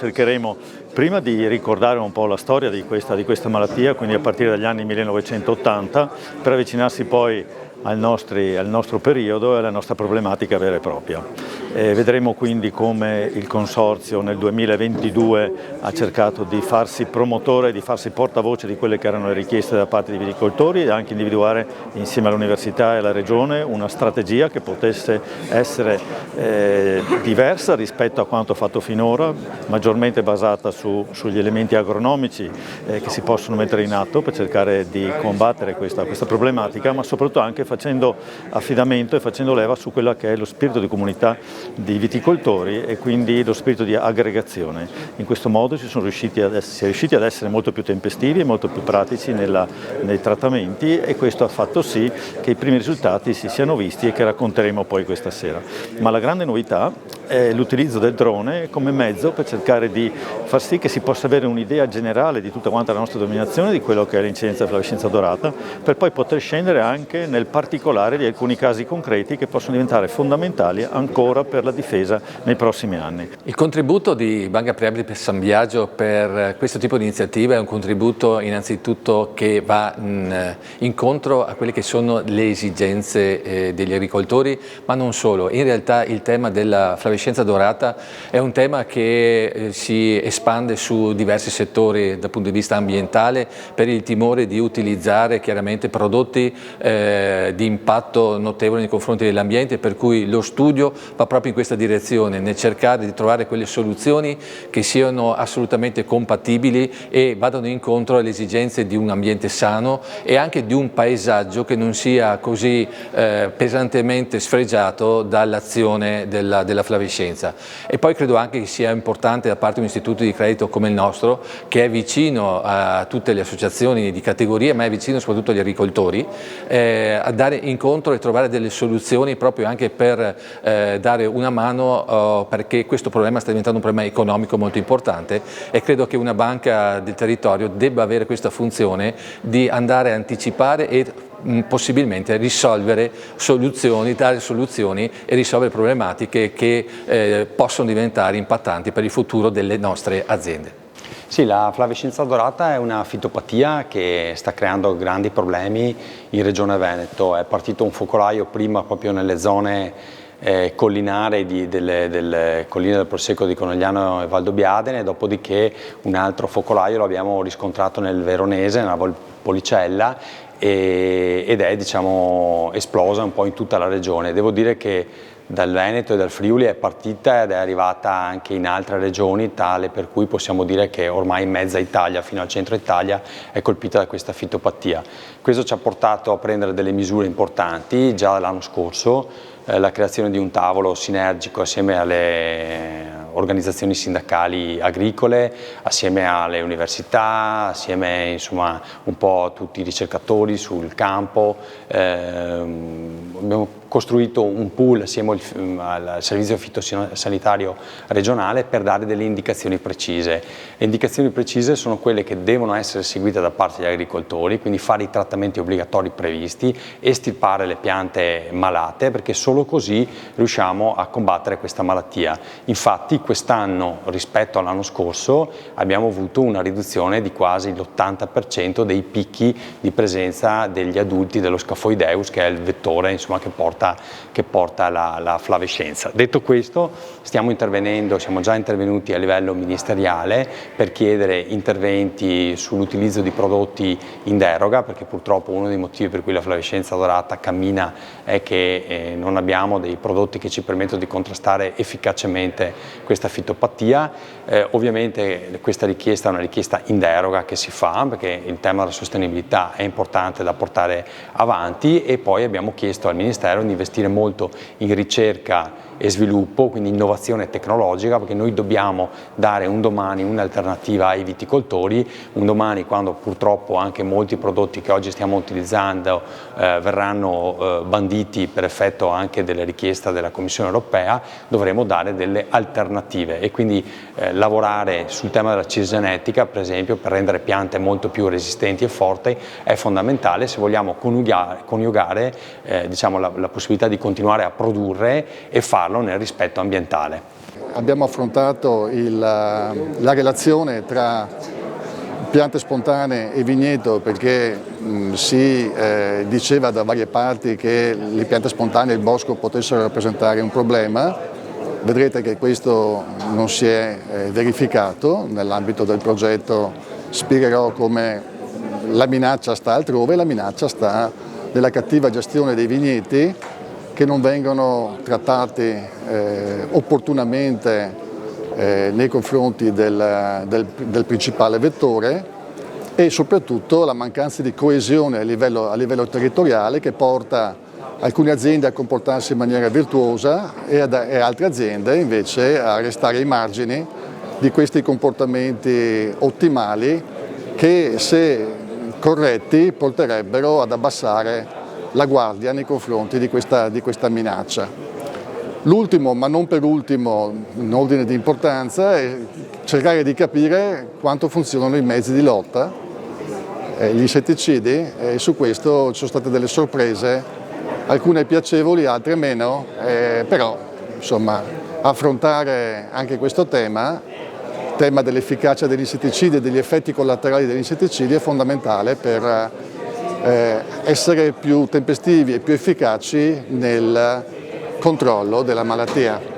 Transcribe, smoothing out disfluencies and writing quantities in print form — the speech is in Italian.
cercheremo prima di ricordare un po' la storia di questa malattia, quindi a partire dagli anni 1980, per avvicinarsi poi al nostro periodo e alla nostra problematica vera e propria. Vedremo quindi come il Consorzio nel 2022 ha cercato di farsi promotore, di farsi portavoce di quelle che erano le richieste da parte dei viticoltori e anche individuare insieme all'Università e alla Regione una strategia che potesse essere diversa rispetto a quanto fatto finora, maggiormente basata sugli elementi agronomici che si possono mettere in atto per cercare di combattere questa problematica, ma soprattutto anche facendo affidamento e facendo leva su quello che è lo spirito di comunità di viticoltori e quindi lo spirito di aggregazione. In questo modo si è riusciti ad essere molto più tempestivi e molto più pratici nei trattamenti, e questo ha fatto sì che i primi risultati si siano visti e che racconteremo poi questa sera. Ma la grande novità è l'utilizzo del drone come mezzo per cercare di far sì che si possa avere un'idea generale di tutta quanta la nostra dominazione di quello che è l'incidenza della flavescenza dorata, per poi poter scendere anche nel particolare di alcuni casi concreti che possono diventare fondamentali ancora per la difesa nei prossimi anni. Il contributo di Banca Preabili per San Biagio per questo tipo di iniziativa è un contributo innanzitutto che va incontro a quelle che sono le esigenze degli agricoltori, ma non solo. In realtà il tema della flavescenza dorata è un tema che si espande su diversi settori dal punto di vista ambientale, per il timore di utilizzare chiaramente prodotti di impatto notevole nei confronti dell'ambiente, per cui lo studio va proprio in questa direzione, nel cercare di trovare quelle soluzioni che siano assolutamente compatibili e vadano incontro alle esigenze di un ambiente sano e anche di un paesaggio che non sia così pesantemente sfregiato dall'azione della flavescenza. E poi credo anche che sia importante da parte di un istituto di credito come il nostro, che è vicino a tutte le associazioni di categoria, ma è vicino soprattutto agli agricoltori, a dare incontro e trovare delle soluzioni proprio anche per dare una mano, perché questo problema sta diventando un problema economico molto importante, e credo che una banca del territorio debba avere questa funzione di andare a anticipare e possibilmente risolvere soluzioni, dare soluzioni e risolvere problematiche che possono diventare impattanti per il futuro delle nostre aziende. Sì, la flavescenza dorata è una fitopatia che sta creando grandi problemi in Regione Veneto. È partito un focolaio prima proprio nelle zone collinari delle colline del Prosecco di Conegliano e Valdobbiadene, dopodiché un altro focolaio lo abbiamo riscontrato nel Veronese, nella Valpolicella, ed è esplosa un po' in tutta la regione. Devo dire che dal Veneto e dal Friuli è partita ed è arrivata anche in altre regioni, tale per cui possiamo dire che ormai mezza Italia fino al centro Italia è colpita da questa fitopatia. Questo ci ha portato a prendere delle misure importanti già l'anno scorso, la creazione di un tavolo sinergico assieme alle organizzazioni sindacali agricole, assieme alle università, assieme insomma un po' a tutti i ricercatori sul campo. Abbiamo costruito un pool assieme al servizio fitosanitario regionale per dare delle indicazioni precise. Le indicazioni precise sono quelle che devono essere seguite da parte degli agricoltori, quindi fare i trattamenti obbligatori previsti, estirpare le piante malate, perché solo così riusciamo a combattere questa malattia. Infatti quest'anno rispetto all'anno scorso abbiamo avuto una riduzione di quasi l'80% dei picchi di presenza degli adulti dello Scaphoideus, che è il vettore insomma, che porta la flavescenza. Detto questo, stiamo già intervenuti a livello ministeriale per chiedere interventi sull'utilizzo di prodotti in deroga, perché purtroppo uno dei motivi per cui la flavescenza dorata cammina è che non abbiamo dei prodotti che ci permettono di contrastare efficacemente questa fitopatia. Ovviamente questa richiesta è una richiesta in deroga che si fa, perché il tema della sostenibilità è importante da portare avanti, e poi abbiamo chiesto al Ministero di investire molto in ricerca e sviluppo, quindi innovazione tecnologica, perché noi dobbiamo dare un domani un'alternativa ai viticoltori, un domani quando purtroppo anche molti prodotti che oggi stiamo utilizzando verranno banditi per effetto anche delle richieste della Commissione europea, dovremo dare delle alternative e quindi lavorare sul tema della cisgenetica, per esempio, per rendere piante molto più resistenti e forti è fondamentale se vogliamo coniugare la possibilità di continuare a produrre e farlo farlo nel rispetto ambientale. Abbiamo affrontato la relazione tra piante spontanee e vigneto perché si diceva da varie parti che le piante spontanee e il bosco potessero rappresentare un problema. Vedrete che questo non si è verificato. Nell'ambito del progetto spiegherò come la minaccia sta altrove, la minaccia sta nella cattiva gestione dei vigneti che non vengono trattati opportunamente nei confronti del principale vettore e soprattutto la mancanza di coesione a livello territoriale che porta alcune aziende a comportarsi in maniera virtuosa e altre aziende invece a restare ai margini di questi comportamenti ottimali che, se corretti, porterebbero ad abbassare la guardia nei confronti di questa minaccia. L'ultimo, ma non per ultimo, in ordine di importanza, è cercare di capire quanto funzionano i mezzi di lotta, gli insetticidi, e su questo ci sono state delle sorprese, alcune piacevoli, altre meno, però insomma affrontare anche questo tema dell'efficacia degli insetticidi e degli effetti collaterali degli insetticidi è fondamentale per essere più tempestivi e più efficaci nel controllo della malattia.